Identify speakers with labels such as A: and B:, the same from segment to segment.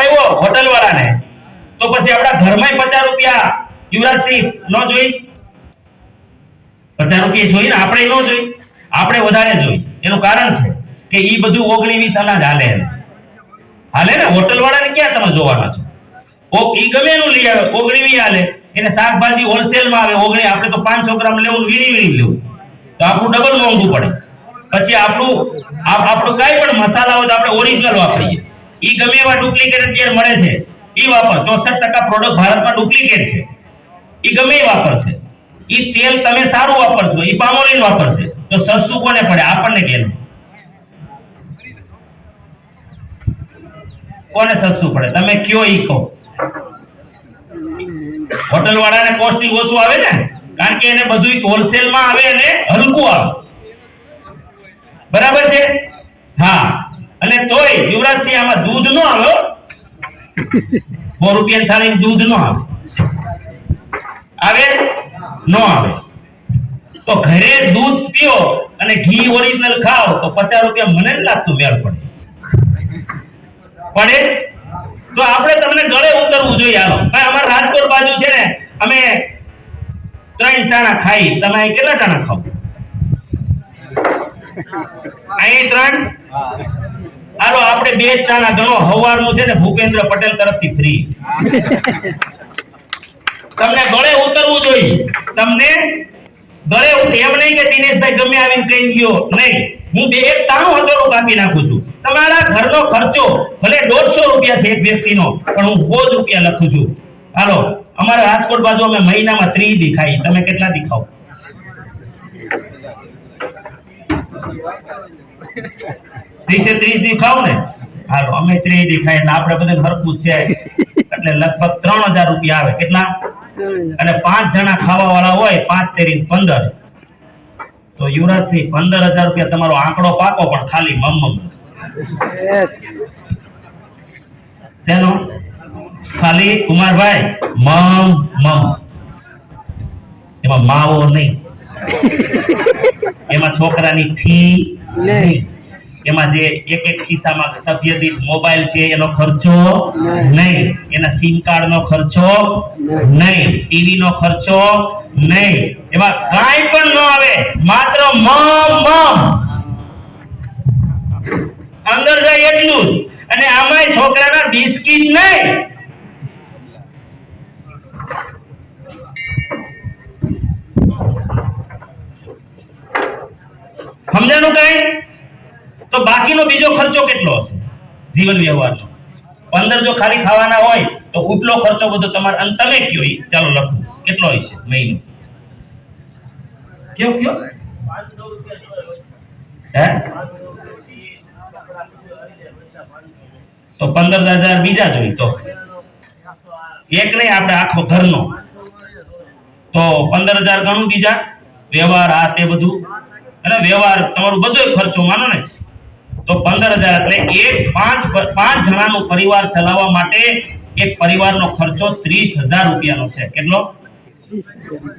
A: આવ્યો હોટલ વાળાને, તો પછી આપણા ઘરમાં 50 રૂપિયા યુવરાજસિંહ નો જોઈ? 50 રૂપિયા જોઈ ને આપણે નો જોઈ? આપણે વધારે જોઈ. એનું કારણ છે કે ઈ બધું 19-20 અનાજ હાલે ને. હોટલ વાળાને ક્યાં તમે જોવાના છો? ઈ ગમે એનું લઈ આવે 19-20 હાલે. એને શાકભાજી હોલસેલ માં આવે 19, આપણે તો 500 ગ્રામ લેવું, વીણી લેવું, તો આપણું ડબલ મોંઘું પડે. પછી આપણું કાઈ પણ મસાલા હોય તો આપણે ઓરિજિનલ વાપરીએ. ઈ ગમે એવા ડુપ્લિકેટ અત્યારે મળે છે, ઈ વાપર. 64% પ્રોડક્ટ ભારતમાં ડુપ્લિકેટ છે, ઈ ગમે એ વાપરશે. ઈ તેલ તમે સારું વાપરશો, ઈ પામોલીન વાપરશે, તો સસ્તું કોને પડે? આપણને કેમ? કોને સસ્તું પડે? તમે કયો ઈ કહો. હોટલ વાળાને કોસ્ટિંગ ઓછું આવે ને, કારણ કે એને બધું હોલસેલ માં આવે અને હલકું આવે. બરાબર છે? હા. અને તોય યુવરાજસિંહ આમાં દૂધ નો આવે. 4 રૂપિયાની થાળી દૂધ નો આવે. આવે નો આવે. તો ઘરે દૂધ પીઓ અને ઘી ઓરિજિનલ ખાઓ તો 50 રૂપિયા મને જ લાગતું મેળ પડે. તો આપણે તમને ગળે ઉતરવું જોઈએ. હાલો ભાઈ, અમારા રાજકોટ બાજુ છે ને, અમે 3 ટાણા ખાઈ. તમે અહીં કેટલા ટાણા ખાવ? અહીં 3. હાલો આપણે 2 ટાણા ગણો. હવારનું છે ને ભૂપેન્દ્ર પટેલ તરફથી ફ્રી. તમને ગળે ઉતરવું જોઈએ. તમને ગળે એમ નહીં કે દિનેશભાઈ ગમે આવીને કહી ગયો નહીં. હું 1 ટાણું હજારો કાપી નાખું છું. તમારા ઘરનો ખર્ચો ભલે 150 રૂપિયા છે એક વ્યક્તિનો, પણ હું 100 રૂપિયા લખું છું. હાલો અમારા રાજકોટ બાજુ અમે મહિનામાં 30 દી ખાઈ. તમે કેટલા દી ખાઓ? 30 દી ખાવ ને? હાલો અમે 30 દી ખાઈ, એટલે આપણે બધું હરખું છે. એટલે લગભગ 3000 રૂપિયા આવે. કેટલા? અને 5 જણા ખાવા વાળા હોય, 5 તેરી 15. તો યુવરાજસિંહ 15000 રૂપિયા તમારો આંકડો પાકો, પણ ખાલી મમ્મ. શેનો? ખાલી કુમારભાઈ મમ. એમાં માવો નહીં, એમાં છોકરાની ફી નહીં, એમાં જે એક ખિસ્સામાં સભ્ય દીઠ મોબાઈલ છે એનો ખર્ચો નહીં, એના સિમ કાર્ડ નો ખર્ચો નહીં, ટીવી નો ખર્ચો નહીં, એમાં કાંઈ પણ ન આવે. માત્ર મમ અંદર જાય એટલું જ. અને આમાંય છોકરાના બિસ્કિટ નહીં. સમજાનું કઈ? તો બાકીનો બીજો ખર્ચો કેટલો હશે જીવન વ્યવહારનો? 15 જો ખાલી ખાવાના હોય તો ઉપલો ખર્ચો બધો તમારે. અને તમે કયો ઈ? ચાલો લખો કેટલો હશે મહિનો? કયો? હે? તો 15000 બીજા જોઈ. તો એક નહીં, આપણે આખો ઘરનો. તો 15000 ગણું બીજા વ્યવહાર, આ તે બધું. અને વ્યવહાર તમારું બધો ખર્ચો માનો ને, તો 15000. એટલે એક 5 જણાનો પરિવાર ચલાવવા માટે એક પરિવારનો ખર્ચો 30000 રૂપિયાનો છે. કેટલો?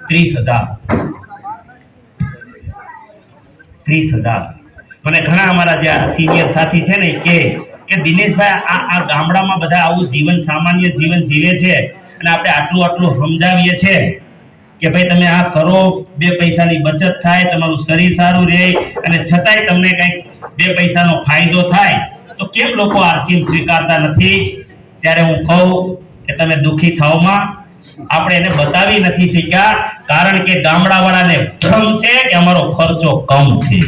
A: 30000. મને ઘણા અમારા જે સિનિયર સાથી છે ને કે દિનેશભાઈ આ ગામડામાં બધા આવું જીવન, સામાન્ય જીવન જીવે છે, અને આપણે આટલું સમજાવીએ છે કે ભાઈ તમે આ કરો, 2 પૈસાની બચત થાય, તમારું શરીર સારું રહે, અને છતાંય તમને કંઈક 2 પૈસાનો ફાયદો થાય, તો કેમ લોકો આરસીએમ સ્વીકારતા નથી? ત્યારે હું કહું કે તમે દુઃખી થાવમાં. આપણે એને બતાવી નથી શક્યા, કારણ કે ગામડાવાળાને ભ્રમ છે કે અમારો ખર્ચો કમ છે.